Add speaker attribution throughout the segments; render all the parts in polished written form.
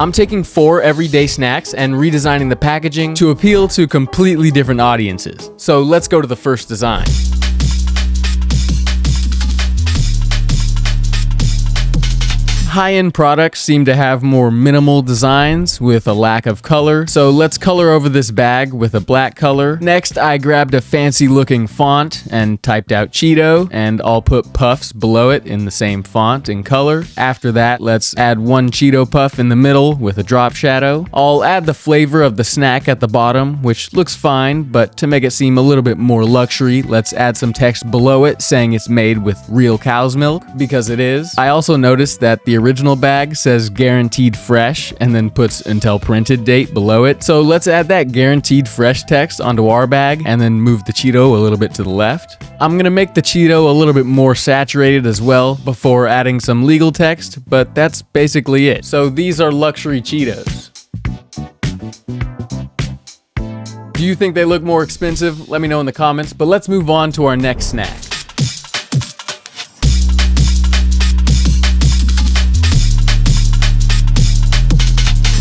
Speaker 1: I'm taking 4 everyday snacks and redesigning the packaging to appeal to completely different audiences. So let's go to the first design. High-end products seem to have more minimal designs with a lack of color, so let's color over this bag with a black color. Next, I grabbed a fancy-looking font and typed out Cheeto, and I'll put puffs below it in the same font and color. After that, let's add 1 Cheeto puff in the middle with a drop shadow. I'll add the flavor of the snack at the bottom, which looks fine, but to make it seem a little bit more luxury, let's add some text below it saying it's made with real cow's milk, because it is. I also noticed that the original bag says guaranteed fresh and then puts until printed date below it. So let's add that guaranteed fresh text onto our bag and then move the Cheeto a little bit to the left. I'm gonna make the Cheeto a little bit more saturated as well before adding some legal text, but that's basically it. So these are luxury Cheetos. Do you think they look more expensive? Let me know in the comments, but let's move on to our next snack.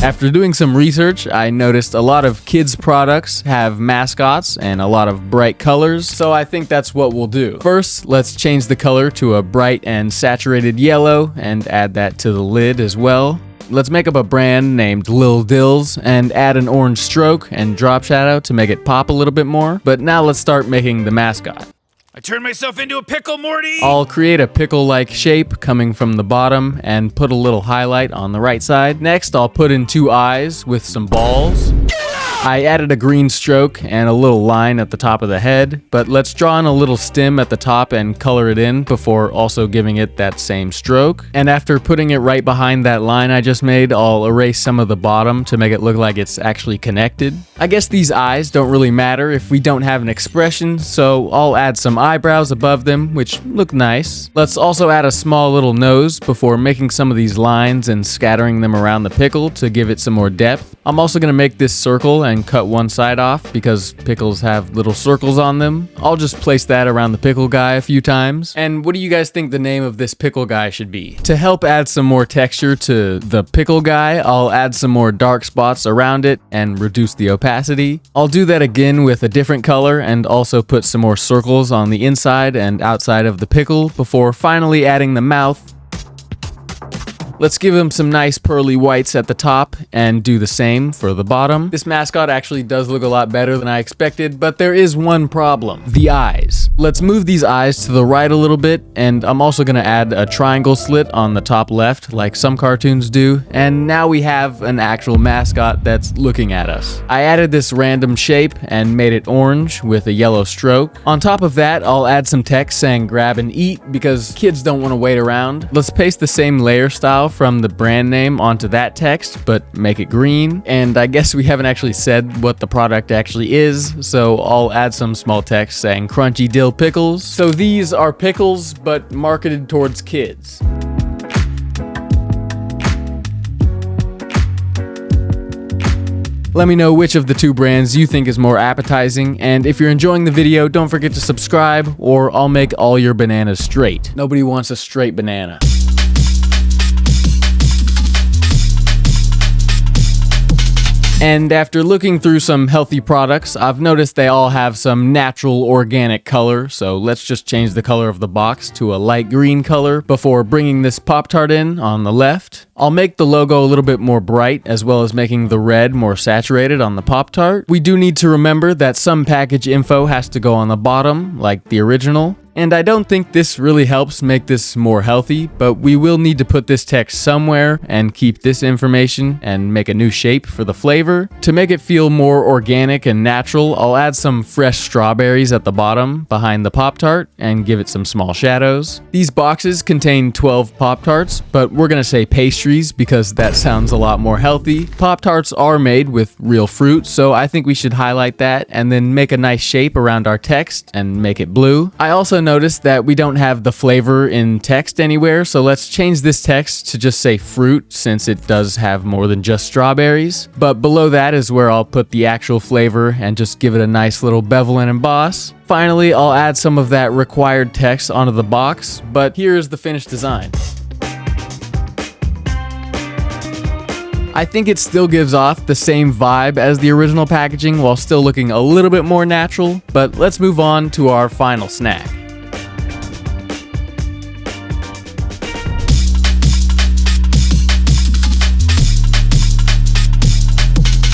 Speaker 1: After doing some research, I noticed a lot of kids' products have mascots and a lot of bright colors, so I think that's what we'll do. First, let's change the color to a bright and saturated yellow and add that to the lid as well. Let's make up a brand named Lil Dills and add an orange stroke and drop shadow to make it pop a little bit more. But now let's start making the mascot.
Speaker 2: I turned myself into a pickle, Morty!
Speaker 1: I'll create a pickle-like shape coming from the bottom and put a little highlight on the right side. Next, I'll put in 2 eyes with some balls. I added a green stroke and a little line at the top of the head, but let's draw in a little stem at the top and color it in before also giving it that same stroke. And after putting it right behind that line I just made, I'll erase some of the bottom to make it look like it's actually connected. I guess these eyes don't really matter if we don't have an expression, so I'll add some eyebrows above them, which look nice. Let's also add a small little nose before making some of these lines and scattering them around the pickle to give it some more depth. I'm also going to make this circle and cut one side off because pickles have little circles on them. I'll just place that around the pickle guy a few times. And what do you guys think the name of this pickle guy should be? To help add some more texture to the pickle guy, I'll add some more dark spots around it and reduce the opacity. I'll do that again with a different color and also put some more circles on the inside and outside of the pickle before finally adding the mouth. Let's give him some nice pearly whites at the top and do the same for the bottom. This mascot actually does look a lot better than I expected, but there is one problem: the eyes. Let's move these eyes to the right a little bit, and I'm also gonna add a triangle slit on the top left like some cartoons do, and now we have an actual mascot that's looking at us. I added this random shape and made it orange with a yellow stroke. On top of that, I'll add some text saying grab and eat because kids don't want to wait around. Let's paste the same layer style from the brand name onto that text, but make it green. And I guess we haven't actually said what the product actually is, so I'll add some small text saying crunchy dill pickles. So these are pickles, but marketed towards kids. Let me know which of the 2 brands you think is more appetizing, and if you're enjoying the video, don't forget to subscribe or I'll make all your bananas straight. Nobody wants a straight banana. And after looking through some healthy products, I've noticed they all have some natural organic color, so let's just change the color of the box to a light green color before bringing this Pop-Tart in on the left. I'll make the logo a little bit more bright, as well as making the red more saturated on the Pop-Tart. We do need to remember that some package info has to go on the bottom, like the original. And I don't think this really helps make this more healthy, but we will need to put this text somewhere and keep this information and make a new shape for the flavor. To make it feel more organic and natural, I'll add some fresh strawberries at the bottom behind the Pop-Tart and give it some small shadows. These boxes contain 12 Pop-Tarts, but we're gonna say pastries because that sounds a lot more healthy. Pop-Tarts are made with real fruit, so I think we should highlight that and then make a nice shape around our text and make it blue. I also noticed that we don't have the flavor in text anywhere, so let's change this text to just say fruit since it does have more than just strawberries. But below that is where I'll put the actual flavor and just give it a nice little bevel and emboss. Finally, I'll add some of that required text onto the box, but here's the finished design. I think it still gives off the same vibe as the original packaging while still looking a little bit more natural, but let's move on to our final snack.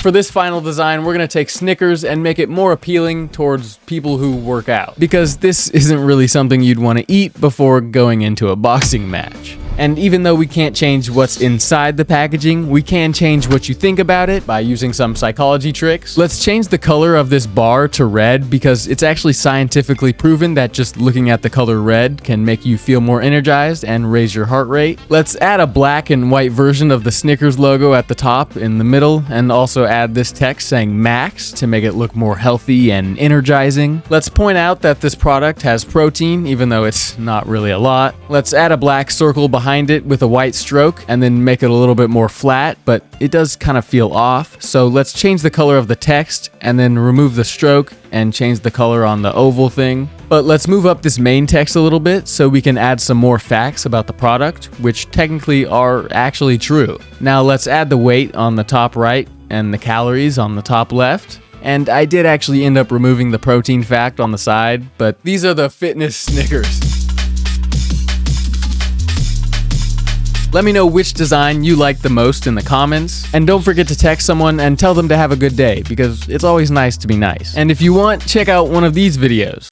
Speaker 1: For this final design, we're gonna take Snickers and make it more appealing towards people who work out, because this isn't really something you'd want to eat before going into a boxing match. And even though we can't change what's inside the packaging, we can change what you think about it by using some psychology tricks. Let's change the color of this bar to red, because it's actually scientifically proven that just looking at the color red can make you feel more energized and raise your heart rate. Let's add a black and white version of the Snickers logo at the top in the middle, and also add this text saying Max to make it look more healthy and energizing. Let's point out that this product has protein, even though it's not really a lot. Let's add a black circle behind it with a white stroke and then make it a little bit more flat, but it does kind of feel off. So let's change the color of the text and then remove the stroke and change the color on the oval thing. But let's move up this main text a little bit so we can add some more facts about the product, which technically are actually true. Now let's add the weight on the top right and the calories on the top left. And I did actually end up removing the protein fact on the side, but these are the fitness Snickers. Let me know which design you like the most in the comments, and don't forget to text someone and tell them to have a good day, because it's always nice to be nice. And if you want, check out one of these videos.